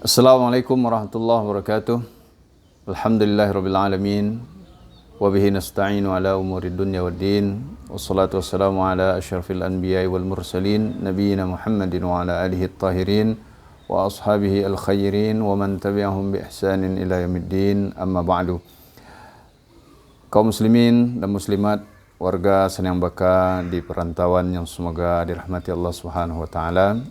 Assalamualaikum warahmatullahi wabarakatuh. Alhamdulillahirabbil alamin wa bihi nasta'inu ala umurid dunya waddin. Wassalatu wassalamu ala asyrafil anbiya'i wal mursalin nabiyina Muhammadin wa ala alihi at-tahirin wa ashabihi al-khairin wa man tabi'ahum bi ihsanin ila yaumiddin. Amma ba'du. Kaum muslimin dan muslimat, warga Senyang Baka di perantauan yang semoga dirahmati Allah Subhanahu wa taala.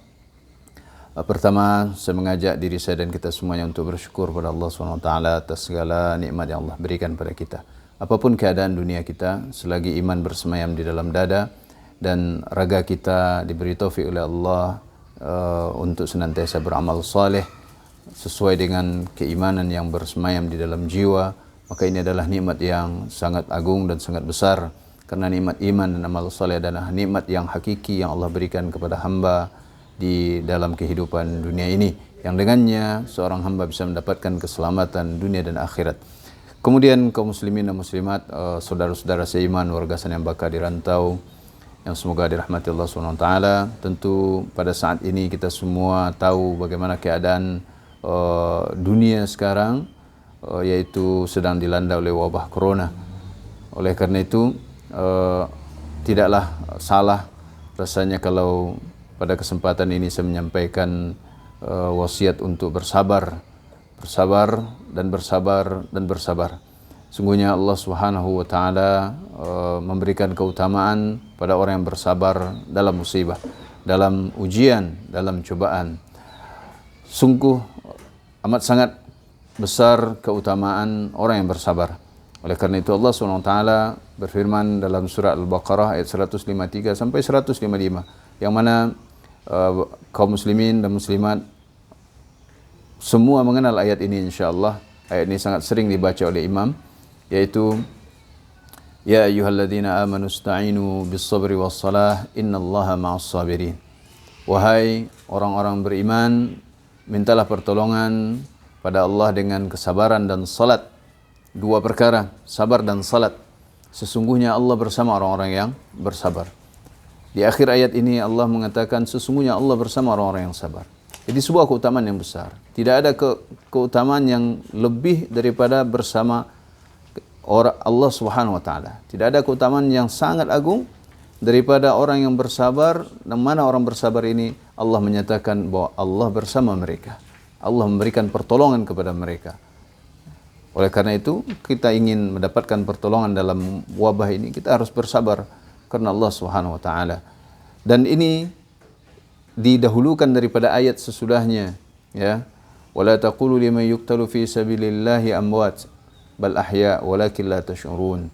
Pertama, saya mengajak diri saya dan kita semuanya untuk bersyukur pada Allah Subhanahu wa taala atas segala nikmat yang Allah berikan pada kita. Apapun keadaan dunia kita, selagi iman bersemayam di dalam dada dan raga kita diberi taufik oleh Allah untuk senantiasa beramal saleh sesuai dengan keimanan yang bersemayam di dalam jiwa, maka ini adalah nikmat yang sangat agung dan sangat besar, karena nikmat iman dan amal saleh adalah nikmat yang hakiki yang Allah berikan kepada hamba di dalam kehidupan dunia ini, yang dengannya seorang hamba bisa mendapatkan keselamatan dunia dan akhirat. Kemudian kaum muslimin dan muslimat, saudara-saudara seiman warga Senyang Baka di rantau yang semoga dirahmati Allah SWT. Tentu pada saat ini kita semua tahu bagaimana keadaan dunia sekarang, yaitu sedang dilanda oleh wabah corona. Oleh karena itu tidaklah salah rasanya kalau pada kesempatan ini saya menyampaikan wasiat untuk bersabar dan bersabar. Sungguhnya Allah Subhanahu wa taala memberikan keutamaan pada orang yang bersabar dalam musibah, dalam ujian, dalam cobaan. Sungguh amat sangat besar keutamaan orang yang bersabar. Oleh karena itu Allah Subhanahu wa taala berfirman dalam surah Al-Baqarah ayat 153 sampai 155, yang mana kaum muslimin dan muslimat semua mengenal ayat ini insyaallah. Ayat ini sangat sering dibaca oleh imam, yaitu ya ayyuhalladzina amanu ista'inu bis-sabri was-salah innallaha ma'as sabirin. Wahai orang-orang beriman, mintalah pertolongan pada Allah dengan kesabaran dan salat. Dua perkara, sabar dan salat. Sesungguhnya Allah bersama orang-orang yang bersabar. Di akhir ayat ini Allah mengatakan sesungguhnya Allah bersama orang-orang yang sabar. Jadi sebuah keutamaan yang besar. Tidak ada keutamaan yang lebih daripada bersama Allah Subhanahu wa taala. Tidak ada keutamaan yang sangat agung daripada orang yang bersabar. Dan mana orang bersabar ini? Allah menyatakan bahwa Allah bersama mereka. Allah memberikan pertolongan kepada mereka. Oleh karena itu, kita ingin mendapatkan pertolongan dalam wabah ini, kita harus bersabar karena Allah Subhanahu wa taala. Dan ini didahulukan daripada ayat sesudahnya, ya. Wala taqulu liman yuqtalu fi sabilillahi amwat bal ahya walakin la tash'urun.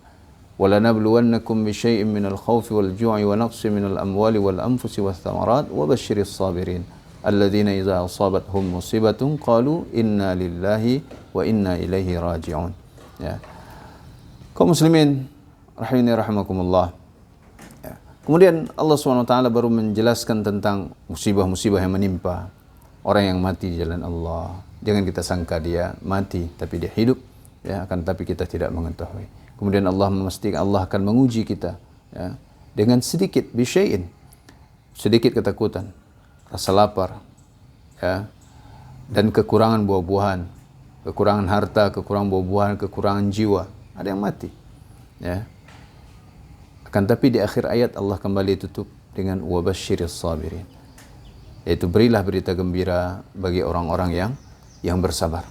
Wala nabluwannakum bi syai'in minal khawfi wal ju'i wa naqsin minal amwali wal anfusi wath thamarat wa basyyiris sabirin alladzina idza asabathum musibatun qalu inna lillahi wa inna ilaihi raji'un. Ya. Kaum muslimin rahimani rahimakumullah. Kemudian Allah SWT baru menjelaskan tentang musibah-musibah yang menimpa orang yang mati di jalan Allah. Jangan kita sangka dia mati, tapi dia hidup, ya, akan tapi kita tidak mengetahui. Kemudian Allah memastikan Allah akan menguji kita, ya, dengan sedikit bisyai'in, sedikit ketakutan, rasa lapar, ya, dan kekurangan buah-buahan, kekurangan harta, kekurangan buah-buahan, kekurangan jiwa. Ada yang mati, ya. Akan tapi di akhir ayat Allah kembali tutup dengan wabasyiris sabirin, yaitu berilah berita gembira bagi orang-orang yang bersabar.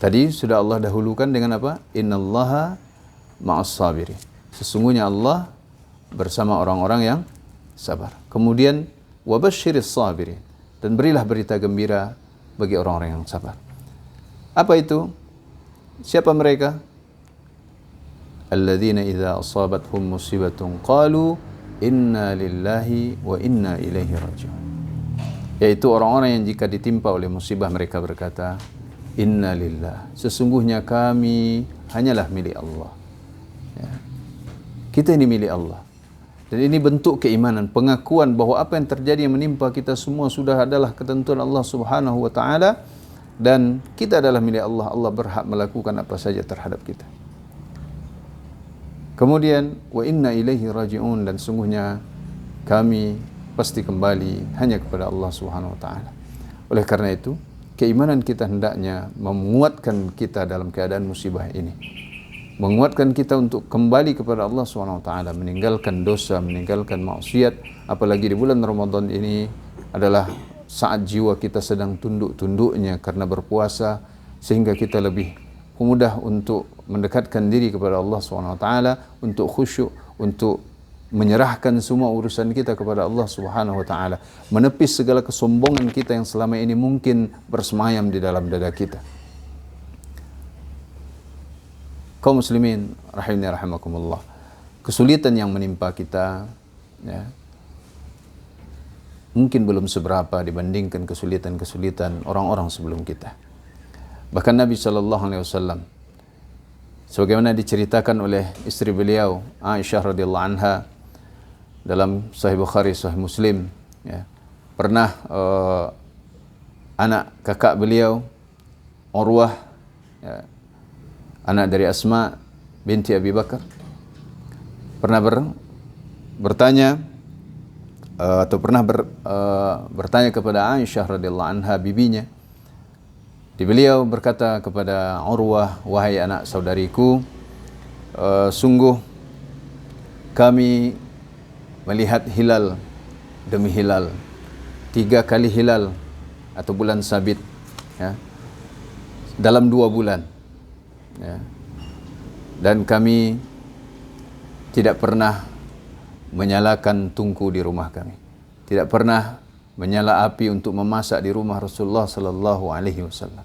Tadi sudah Allah dahulukan dengan apa? Innallaha ma'as sabirin. Sesungguhnya Allah bersama orang-orang yang sabar. Kemudian wabasyiris sabirin, dan berilah berita gembira bagi orang-orang yang sabar. Apa itu? Siapa mereka? Alladzina idza asabathum musibatun qalu inna lillahi wa inna ilaihi raji'un. Yaitu orang-orang yang jika ditimpa oleh musibah mereka berkata, inna lillah, sesungguhnya kami hanyalah milik Allah. Ya. Kita ini milik Allah. Dan ini bentuk keimanan, pengakuan bahwa apa yang terjadi yang menimpa kita semua sudah adalah ketentuan Allah Subhanahu wa taala, dan kita adalah milik Allah. Allah berhak melakukan apa saja terhadap kita. Kemudian wa inna ilaihi raji'un, dan sungguhnya kami pasti kembali hanya kepada Allah Subhanahu wa taala. Oleh karena itu, keimanan kita hendaknya menguatkan kita dalam keadaan musibah ini. Menguatkan kita untuk kembali kepada Allah SWT, meninggalkan dosa, meninggalkan maksiat. Apalagi di bulan Ramadan ini adalah saat jiwa kita sedang tunduk-tunduknya karena berpuasa, sehingga kita lebih mudah untuk mendekatkan diri kepada Allah SWT, untuk khusyuk, untuk menyerahkan semua urusan kita kepada Allah Subhanahu wa taala, menepis segala kesombongan kita yang selama ini mungkin bersemayam di dalam dada kita. Kaum muslimin rahimani rahimakumullah, kesulitan yang menimpa kita ya, mungkin belum seberapa dibandingkan kesulitan-kesulitan orang-orang sebelum kita. Bahkan Nabi SAW, sebagaimana diceritakan oleh istri beliau Aisyah radhiyallahu anha dalam Sahih Bukhari, Sahih Muslim, ya, pernah anak kakak beliau Urwah, ya, anak dari Asma binti Abi Bakar, pernah bertanya atau pernah bertanya kepada Aisyah radhiyallahu anha, bibinya. Beliau berkata kepada Urwah, wahai anak saudariku, sungguh kami melihat hilal demi hilal, 3 kali hilal atau bulan sabit, ya, dalam 2 bulan, ya. Dan kami tidak pernah menyalakan tungku di rumah kami, tidak pernah menyala api untuk memasak di rumah Rasulullah sallallahu alaihi wasallam.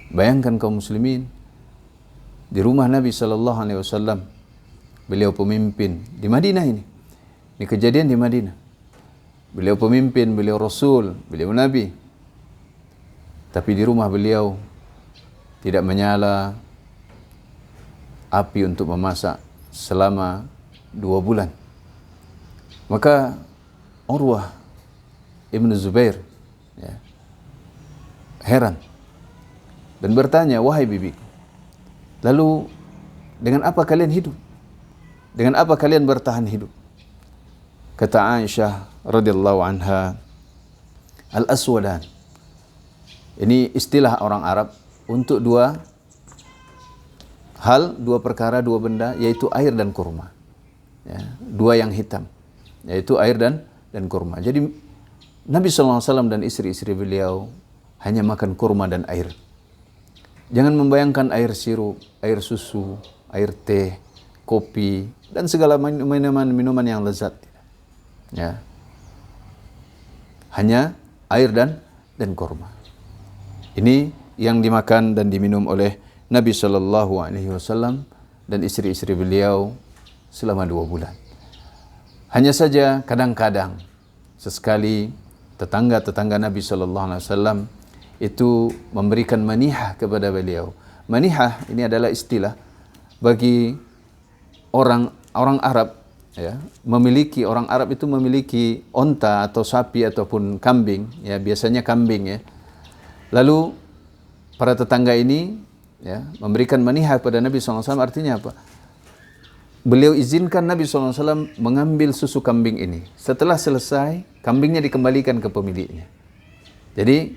Bayangkan kaum muslimin, di rumah Nabi sallallahu alaihi wasallam, beliau pemimpin di Madinah ini. Ini kejadian di Madinah. Beliau pemimpin, beliau Rasul, beliau Nabi. Tapi di rumah beliau tidak menyala api untuk memasak selama 2 bulan. Maka Urwah Ibn Zubair, ya, heran dan bertanya, wahai bibiku, lalu dengan apa kalian hidup? Dengan apa kalian bertahan hidup? Kata Aisyah radhiyallahu anha, al-aswadan. Ini istilah orang Arab untuk 2 hal, 2 perkara, 2 benda, yaitu air dan kurma. Ya, 2 yang hitam, yaitu air dan kurma. Jadi Nabi SAW dan istri-istri beliau hanya makan kurma dan air. Jangan membayangkan air sirup, air susu, air teh, kopi, dan segala minuman yang lezat. Ya, hanya air dan kurma. Ini yang dimakan dan diminum oleh Nabi Shallallahu Alaihi Wasallam dan istri-istri beliau selama 2 bulan. Hanya saja kadang-kadang sesekali tetangga-tetangga Nabi Shallallahu Alaihi Wasallam itu memberikan manihah kepada beliau. Manihah ini adalah istilah bagi orang Arab. Ya, orang Arab itu memiliki onta atau sapi ataupun kambing, ya, biasanya kambing, ya. Lalu para tetangga ini, ya, memberikan manihah kepada Nabi SAW. Artinya apa? Beliau izinkan Nabi SAW mengambil susu kambing ini. Setelah selesai, kambingnya dikembalikan ke pemiliknya. Jadi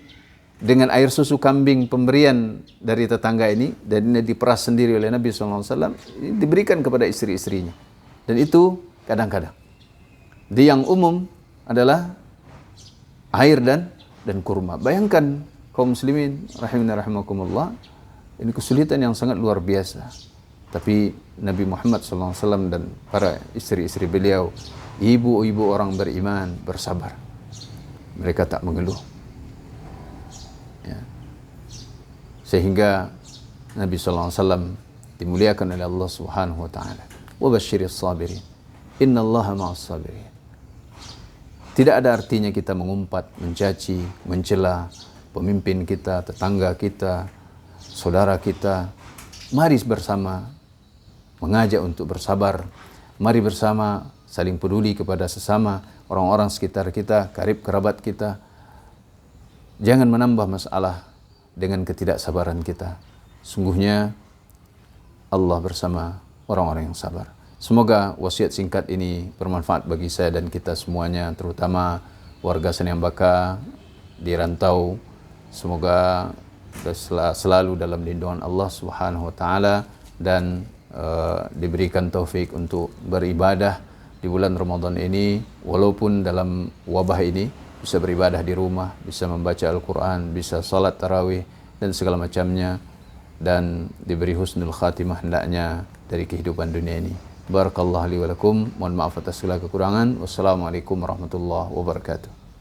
dengan air susu kambing pemberian dari tetangga ini, dan ini diperas sendiri oleh Nabi SAW, diberikan kepada istri-istrinya. Dan itu kadang-kadang. Di yang umum adalah air dan kurma. Bayangkan kaum muslimin rahimani rahimakumullah, ini kesulitan yang sangat luar biasa. Tapi Nabi Muhammad SAW dan para istri-istri beliau, ibu-ibu orang beriman, bersabar. Mereka tak mengeluh. Ya. Sehingga Nabi SAW dimuliakan oleh Allah Subhanahu wa taala. Wa basyiris sabirin. Innallaha ma'as sabirin. Tidak ada artinya kita mengumpat, mencaci, mencela pemimpin kita, tetangga kita, saudara kita. Mari bersama mengajak untuk bersabar. Mari bersama saling peduli kepada sesama, orang-orang sekitar kita, karib kerabat kita. Jangan menambah masalah dengan ketidaksabaran kita. Sungguhnya Allah bersama orang-orang yang sabar. Semoga wasiat singkat ini bermanfaat bagi saya dan kita semuanya, terutama warga Senyambaka di rantau Semoga selalu dalam lindungan Allah Subhanahu wa taala dan diberikan taufik untuk beribadah di bulan Ramadan ini, walaupun dalam wabah ini bisa beribadah di rumah, bisa membaca Al-Quran, bisa salat tarawih dan segala macamnya, dan diberi husnul khatimah hendaknya dari kehidupan dunia ini. Barakallahu li wa lakum. Mohon maaf atas segala kekurangan. Wassalamualaikum warahmatullahi wabarakatuh.